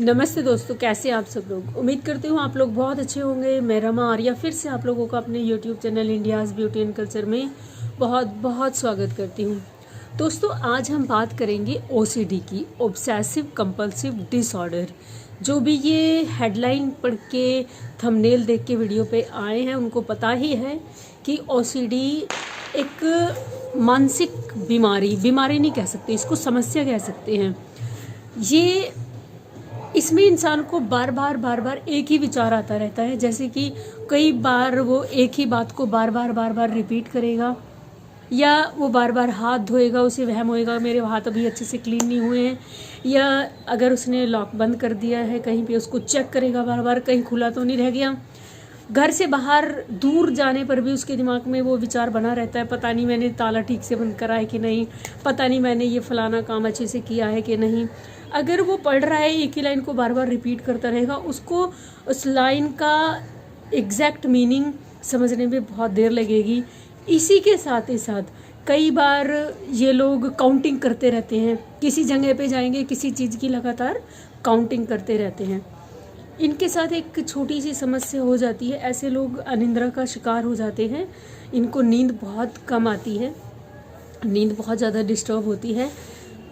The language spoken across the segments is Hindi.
नमस्ते दोस्तों, कैसे आप सब लोग। उम्मीद करती हूँ आप लोग बहुत अच्छे होंगे। मैं रमा आर्या फिर से आप लोगों का अपने YouTube channel India's beauty and culture में बहुत बहुत स्वागत करती हूँ। दोस्तों, आज हम बात करेंगे ओसीडी की, ऑब्सेसिव कंपल्सिव डिसऑर्डर। जो भी ये हेडलाइन पढ़ के थंबनेल देख के वीडियो पे आए हैं उनको पता ही है कि ओसीडी एक मानसिक बीमारी नहीं कह सकते, इसको समस्या कह सकते हैं। ये इसमें इंसान को बार बार एक ही विचार आता रहता है, जैसे कि कई बार वो एक ही बात को बार बार रिपीट करेगा, या वो बार बार हाथ धोएगा, उसे वहम होएगा मेरे हाथ अभी अच्छे से क्लीन नहीं हुए हैं, या अगर उसने लॉक बंद कर दिया है कहीं पे उसको चेक करेगा बार बार कहीं खुला तो नहीं रह गया। घर से बाहर दूर जाने पर भी उसके दिमाग में वो विचार बना रहता है, पता नहीं मैंने ताला ठीक से बंद करा है कि नहीं, पता नहीं मैंने ये फलाना काम अच्छे से किया है कि नहीं। अगर वो पढ़ रहा है एक ही लाइन को बार बार रिपीट करता रहेगा, उसको उस लाइन का एग्जैक्ट मीनिंग समझने में बहुत देर लगेगी। इसी के साथ ही साथ कई बार ये लोग काउंटिंग करते रहते हैं, किसी जगह पे जाएंगे किसी चीज़ की लगातार काउंटिंग करते रहते हैं। इनके साथ एक छोटी सी समस्या हो जाती है, ऐसे लोग अनिद्रा का शिकार हो जाते हैं। इनको नींद बहुत कम आती है, नींद बहुत ज़्यादा डिस्टर्ब होती है।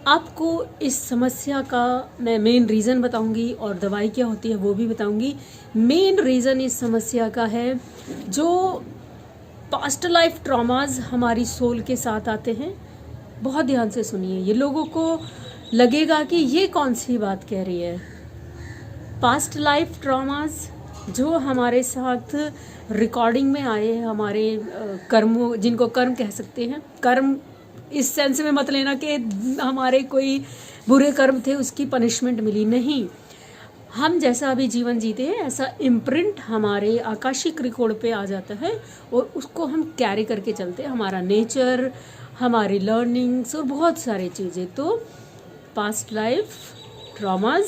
आपको इस समस्या का मैं मेन रीज़न बताऊंगी और दवाई क्या होती है वो भी बताऊंगी। मेन रीज़न इस समस्या का है जो पास्ट लाइफ ट्रॉमाज हमारी सोल के साथ आते हैं। बहुत ध्यान से सुनिए, ये लोगों को लगेगा कि ये कौन सी बात कह रही है। पास्ट लाइफ ट्रॉमास जो हमारे साथ रिकॉर्डिंग में आए हैं, हमारे कर्मों, जिनको कर्म कह सकते हैं। कर्म इस सेंस में मत लेना कि हमारे कोई बुरे कर्म थे उसकी पनिशमेंट मिली, नहीं। हम जैसा अभी जीवन जीते हैं ऐसा इम्प्रिंट हमारे आकाशिक रिकॉर्ड पे आ जाता है और उसको हम कैरी करके चलते हैं, हमारा नेचर, हमारी लर्निंग्स और बहुत सारी चीज़ें। तो पास्ट लाइफ ट्रॉमाज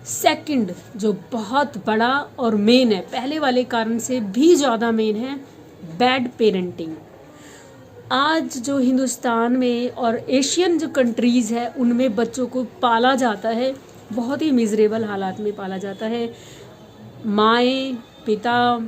सेकंड जो बहुत बड़ा और मेन है, पहले वाले कारण से भी ज़्यादा मेन है, बैड पेरेंटिंग। आज जो हिंदुस्तान में और एशियन जो कंट्रीज़ है उनमें बच्चों को पाला जाता है, बहुत ही मिजरेबल हालात में पाला जाता है। माएँ, पिता,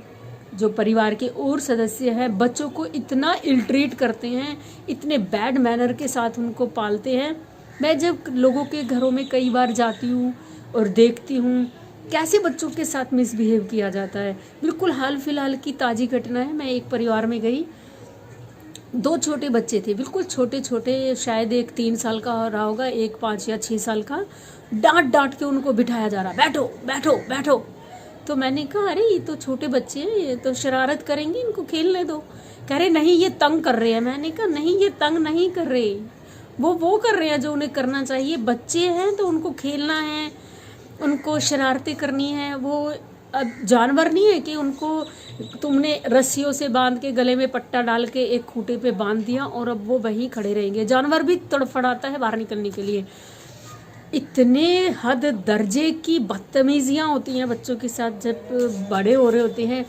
जो परिवार के और सदस्य हैं, बच्चों को इतना इल ट्रीट करते हैं, इतने बैड मैनर के साथ उनको पालते हैं। मैं जब लोगों के घरों में कई बार जाती हूँ और देखती हूँ कैसे बच्चों के साथ मिसबिहेव किया जाता है। बिल्कुल हाल फिलहाल की ताज़ी घटना है। मैं एक परिवार में गई, 2 छोटे बच्चे थे, बिल्कुल छोटे छोटे, शायद एक 3 साल का रहा होगा, एक 5 या 6 साल का। डांट के उनको बिठाया जा रहा, बैठो बैठो बैठो। तो मैंने कहा अरे ये तो छोटे बच्चे हैं, ये तो शरारत करेंगे, इनको खेलने दो। कह रहे नहीं ये तंग कर रहे हैं। मैंने कहा नहीं, ये तंग नहीं कर रहे, वो कर रहे हैं जो उन्हें करना चाहिए। बच्चे हैं तो उनको खेलना है, उनको शरारतें करनी है। वो अब जानवर नहीं है कि उनको तुमने रस्सियों से बांध के गले में पट्टा डाल के एक खूंटे पे बांध दिया और अब वो वहीं खड़े रहेंगे। जानवर भी तड़फड़ाता है बाहर निकलने के लिए। इतने हद दर्जे की बदतमीजियाँ होती हैं बच्चों के साथ जब बड़े हो रहे होते हैं।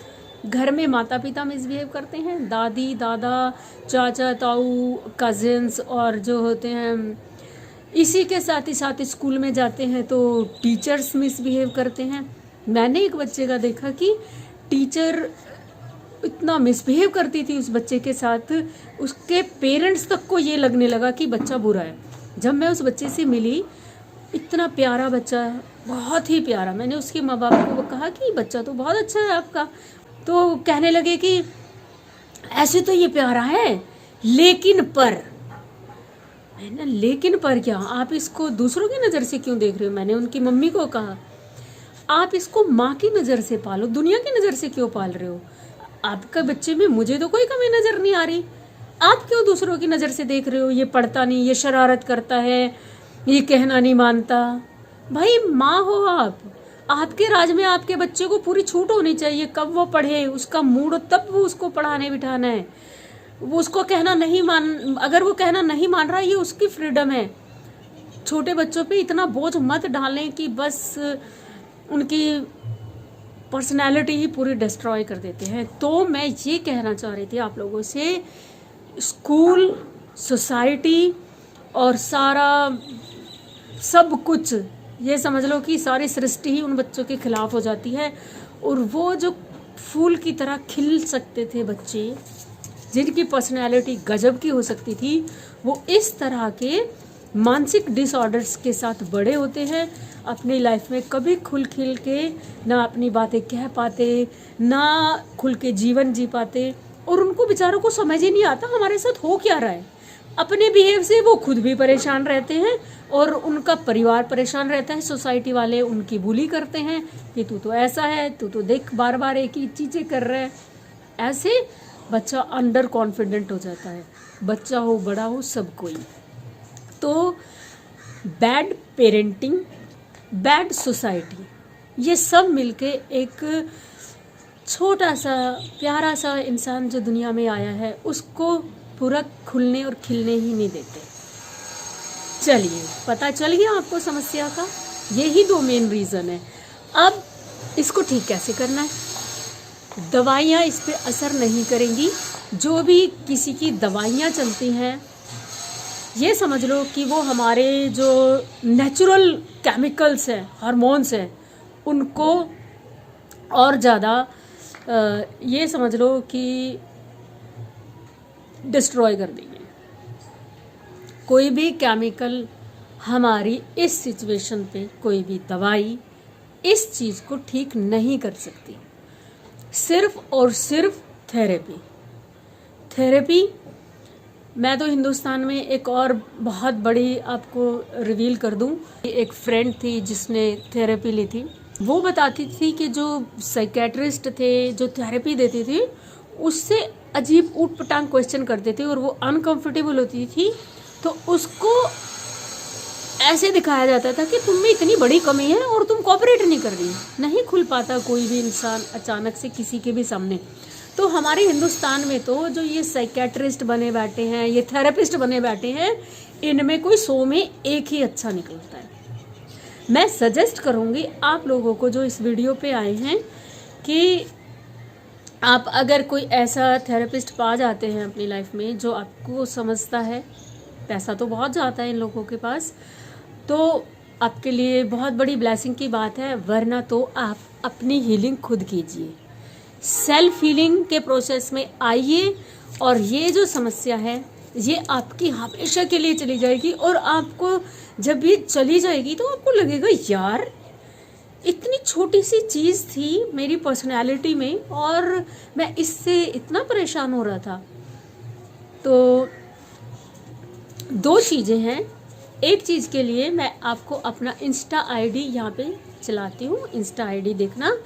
घर में माता पिता मिसबिहेव करते हैं, दादी दादा, चाचा ताऊ, कजिन्स, और जो होते हैं इसी के साथ ही साथ स्कूल में जाते हैं तो टीचर्स मिसबिहेव करते हैं। मैंने एक बच्चे का देखा कि टीचर इतना मिसबिहेव करती थी उस बच्चे के साथ, उसके पेरेंट्स तक को ये लगने लगा कि बच्चा बुरा है। जब मैं उस बच्चे से मिली, इतना प्यारा बच्चा, बहुत ही प्यारा। मैंने उसके माँ बाप को कहा कि बच्चा तो बहुत अच्छा है आपका। तो कहने लगे कि ऐसे तो ये प्यारा है, लेकिन पर। मैंने लेकिन पर क्या, आप इसको दूसरों की नज़र से क्यों देख रहे हो। मैंने उनकी मम्मी को कहा आप इसको माँ की नज़र से पालो, दुनिया की नज़र से क्यों पाल रहे हो। आपका बच्चे में मुझे तो कोई कमी नज़र नहीं आ रही, आप क्यों दूसरों की नज़र से देख रहे हो। ये पढ़ता नहीं, ये शरारत करता है, ये कहना नहीं मानता। भाई माँ हो आप, आपके राज में आपके बच्चे को पूरी छूट होनी चाहिए, कब वो पढ़े, उसका मूड तब वो उसको पढ़ाने बिठाना है। वो उसको कहना नहीं मान, अगर वो कहना नहीं मान रहा, ये उसकी फ्रीडम है। छोटे बच्चों पे इतना बोझ मत डालें कि बस उनकी पर्सनैलिटी ही पूरी डिस्ट्रॉय कर देते हैं। तो मैं ये कहना चाह रही थी आप लोगों से, स्कूल, सोसाइटी और सारा सब कुछ ये समझ लो कि सारी सृष्टि ही उन बच्चों के खिलाफ हो जाती है। और वो जो फूल की तरह खिल सकते थे बच्चे, जिनकी पर्सनैलिटी गजब की हो सकती थी, वो इस तरह के मानसिक डिसऑर्डर्स के साथ बड़े होते हैं। अपनी लाइफ में कभी खुल खिल के ना अपनी बातें कह पाते, ना खुल के जीवन जी पाते, और उनको बेचारों को समझ ही नहीं आता हमारे साथ हो क्या रहा है। अपने बिहेव से वो खुद भी परेशान रहते हैं और उनका परिवार परेशान रहता है। सोसाइटी वाले उनकी बुली करते हैं कि तू तो ऐसा है, तू तो देख बार बार एक ही चीज़ें कर रहा है। ऐसे बच्चा अंडर कॉन्फिडेंट हो जाता है, बच्चा हो बड़ा हो सब कोई। तो बैड पेरेंटिंग, बैड सोसाइटी, ये सब मिलके एक छोटा सा प्यारा सा इंसान जो दुनिया में आया है उसको पूरा खुलने और खिलने ही नहीं देते। चलिए, पता चल गया आपको समस्या का, यही 2 मेन रीज़न है। अब इसको ठीक कैसे करना है? दवाइयाँ इस पे असर नहीं करेंगी। जो भी किसी की दवाइयाँ चलती हैं, ये समझ लो कि वो हमारे जो नेचुरल केमिकल्स हैं, हार्मोन्स हैं, उनको और ज़्यादा ये समझ लो कि डिस्ट्रॉय कर देंगे। कोई भी केमिकल हमारी इस सिचुएशन पे, कोई भी दवाई इस चीज़ को ठीक नहीं कर सकती। सिर्फ और सिर्फ थेरेपी। मैं तो हिंदुस्तान में एक और बहुत बड़ी आपको रिवील कर दूं, एक फ्रेंड थी जिसने थेरेपी ली थी। वो बताती थी कि जो साइकेट्रिस्ट थे जो थेरेपी देते थे, उससे अजीब ऊट पटांग क्वेश्चन करते थे और वो अनकंफर्टेबल होती थी, तो उसको ऐसे दिखाया जाता था कि तुम में इतनी बड़ी कमी है और तुम कोऑपरेट नहीं कर रही। नहीं खुल पाता कोई भी इंसान अचानक से किसी के भी सामने। तो हमारे हिंदुस्तान में तो जो ये साइकेट्रिस्ट बने बैठे हैं, ये थेरेपिस्ट बने बैठे हैं, इनमें कोई 100 में 1 ही अच्छा निकलता है। मैं सजेस्ट करूँगी आप लोगों को जो इस वीडियो पे आए हैं कि आप अगर कोई ऐसा थेरेपिस्ट पा जाते हैं अपनी लाइफ में जो आपको समझता है, पैसा तो बहुत जाता है इन लोगों के पास, तो आपके लिए बहुत बड़ी ब्लेसिंग की बात है। वरना तो आप अपनी हीलिंग खुद कीजिए, सेल्फ हीलिंग के प्रोसेस में आइए, और ये जो समस्या है ये आपकी हमेशा के लिए चली जाएगी। और आपको जब ये चली जाएगी तो आपको लगेगा यार इतनी छोटी सी चीज़ थी मेरी पर्सनैलिटी में और मैं इससे इतना परेशान हो रहा था। तो 2 चीज़ें हैं। एक चीज़ के लिए मैं आपको अपना इंस्टा आईडी यहाँ पे चलाती हूँ, इंस्टा आईडी देखना।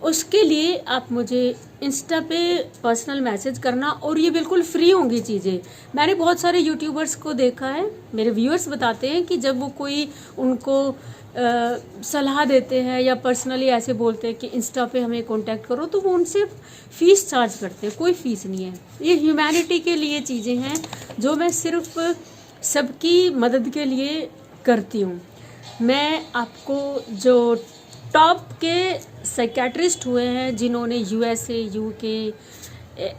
उसके लिए आप मुझे इंस्टा पे पर्सनल मैसेज करना, और ये बिल्कुल फ्री होंगी चीज़ें। मैंने बहुत सारे यूट्यूबर्स को देखा है, मेरे व्यूअर्स बताते हैं कि जब वो कोई उनको सलाह देते हैं या पर्सनली ऐसे बोलते हैं कि इंस्टा पे हमें कांटेक्ट करो, तो वो उनसे फ़ीस चार्ज करते हैं। कोई फ़ीस नहीं है, ये ह्यूमैनिटी के लिए चीज़ें हैं जो मैं सिर्फ सबकी मदद के लिए करती हूँ। मैं आपको जो टॉप के साइकेट्रिस्ट हुए हैं जिन्होंने USA, UK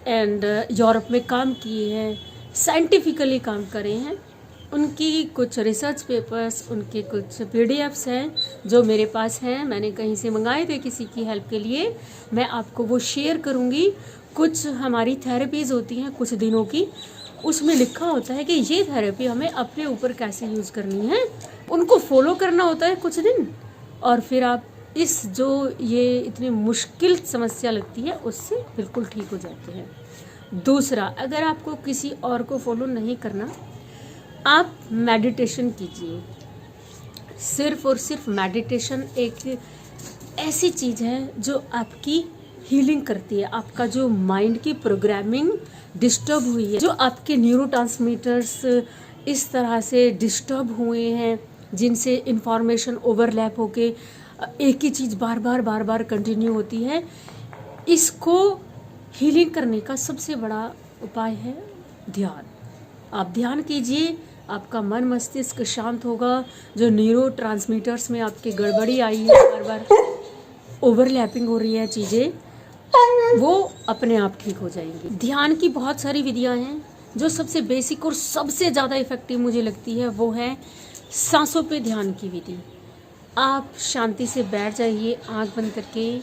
एंड यूरोप में काम किए हैं, साइंटिफिकली काम करे हैं, उनकी कुछ रिसर्च पेपर्स, उनके कुछ PDFs हैं जो मेरे पास हैं। मैंने कहीं से मंगाए थे किसी की हेल्प के लिए, मैं आपको वो शेयर करूँगी। कुछ हमारी थेरेपीज़ होती हैं कुछ दिनों की, उसमें लिखा होता है कि ये थेरेपी हमें अपने ऊपर कैसे यूज़ करनी है, उनको फॉलो करना होता है कुछ दिन, और फिर आप इस जो ये इतनी मुश्किल समस्या लगती है उससे बिल्कुल ठीक हो जाते हैं। दूसरा, अगर आपको किसी और को फॉलो नहीं करना, आप मेडिटेशन कीजिए। सिर्फ और सिर्फ मेडिटेशन एक ऐसी चीज़ है जो आपकी हीलिंग करती है। आपका जो माइंड की प्रोग्रामिंग डिस्टर्ब हुई है, जो आपके न्यूरोट्रांसमीटर्स इस तरह से डिस्टर्ब हुए हैं जिनसे इंफॉर्मेशन ओवरलैप होके एक ही चीज़ बार बार कंटिन्यू होती है, इसको हीलिंग करने का सबसे बड़ा उपाय है ध्यान। आप ध्यान कीजिए, आपका मन मस्तिष्क शांत होगा। जो न्यूरोट्रांसमीटर्स में आपके गड़बड़ी आई है, बार बार ओवरलैपिंग हो रही है चीज़ें, वो अपने आप ठीक हो जाएंगी। ध्यान की बहुत सारी विधियां हैं। जो सबसे बेसिक और सबसे ज़्यादा इफ़ेक्टिव मुझे लगती है वो है सांसों पे ध्यान की विधि। आप शांति से बैठ जाइए आंख बंद करके।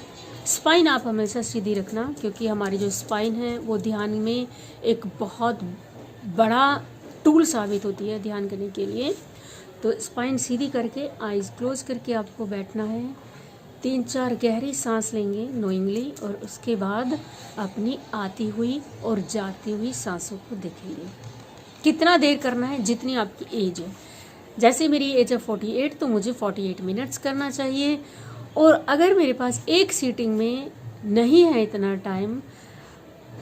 स्पाइन आप हमेशा सीधी रखना, क्योंकि हमारी जो स्पाइन है वो ध्यान में एक बहुत बड़ा टूल साबित होती है ध्यान करने के लिए। तो स्पाइन सीधी करके आइज़ क्लोज करके आपको बैठना है। 3-4 गहरी सांस लेंगे नोइंगली, और उसके बाद अपनी आती हुई और जाती हुई सांसों को देखेंगे। कितना देर करना है? जितनी आपकी एज है। जैसे मेरी एज है 48, तो मुझे 48 मिनट्स करना चाहिए। और अगर मेरे पास एक सीटिंग में नहीं है इतना टाइम,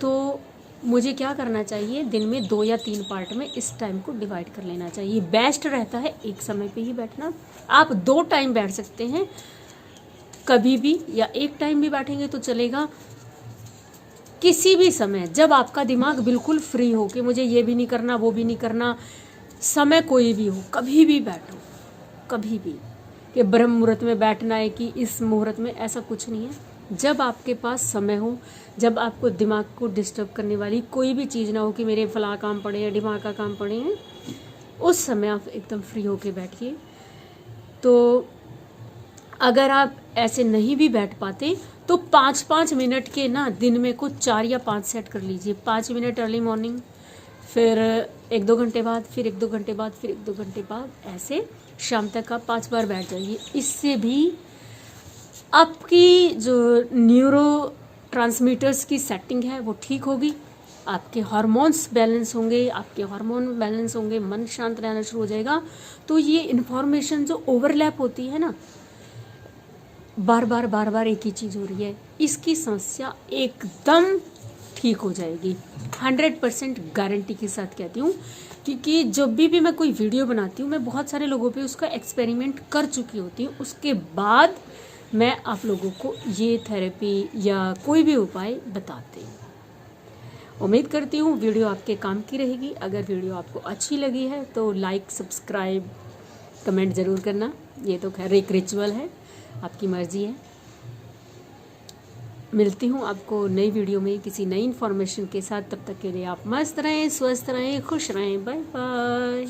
तो मुझे क्या करना चाहिए? दिन में 2 या 3 पार्ट में इस टाइम को डिवाइड कर लेना चाहिए। बेस्ट रहता है एक समय पे ही बैठना। आप 2 टाइम बैठ सकते हैं कभी भी, या एक टाइम भी बैठेंगे तो चलेगा। किसी भी समय जब आपका दिमाग बिल्कुल फ्री हो कि मुझे ये भी नहीं करना वो भी नहीं करना, समय कोई भी हो, कभी भी बैठो, कभी भी। कि ब्रह्म मुहूर्त में बैठना है कि इस मुहूर्त में, ऐसा कुछ नहीं है। जब आपके पास समय हो, जब आपको दिमाग को डिस्टर्ब करने वाली कोई भी चीज़ ना हो कि मेरे फलां काम पड़े हैं, दिमाग का काम पड़े हैं, उस समय आप एकदम फ्री होके बैठिए। तो अगर आप ऐसे नहीं भी बैठ पाते तो 5-5 मिनट के ना दिन में कुछ 4 या 5 सेट कर लीजिए। 5 मिनट अर्ली मॉर्निंग, फिर 1-2 घंटे बाद, फिर 1-2 घंटे बाद, फिर 1-2 घंटे बाद, ऐसे शाम तक आप 5 बार बैठ जाइए। इससे भी आपकी जो न्यूरो ट्रांसमीटर्स की सेटिंग है वो ठीक होगी, आपके हार्मोन्स बैलेंस होंगे, आपके हार्मोन बैलेंस होंगे, मन शांत रहना शुरू हो जाएगा। तो ये इन्फॉर्मेशन जो ओवरलैप होती है ना, बार बार एक ही चीज़ हो रही है, इसकी समस्या एकदम ठीक हो जाएगी। 100% गारंटी के साथ कहती हूँ, क्योंकि जब भी मैं कोई वीडियो बनाती हूँ, मैं बहुत सारे लोगों पे उसका एक्सपेरिमेंट कर चुकी होती हूँ। उसके बाद मैं आप लोगों को ये थेरेपी या कोई भी उपाय बताती हूँ। उम्मीद करती हूँ वीडियो आपके काम की रहेगी। अगर वीडियो आपको अच्छी लगी है तो लाइक, सब्सक्राइब, कमेंट ज़रूर करना। ये तो खैर एक रिचुअल है, आपकी मर्जी है। मिलती हूँ आपको नई वीडियो में किसी नई इन्फॉर्मेशन के साथ। तब तक के लिए आप मस्त रहें, स्वस्थ रहें, खुश रहें। Bye bye.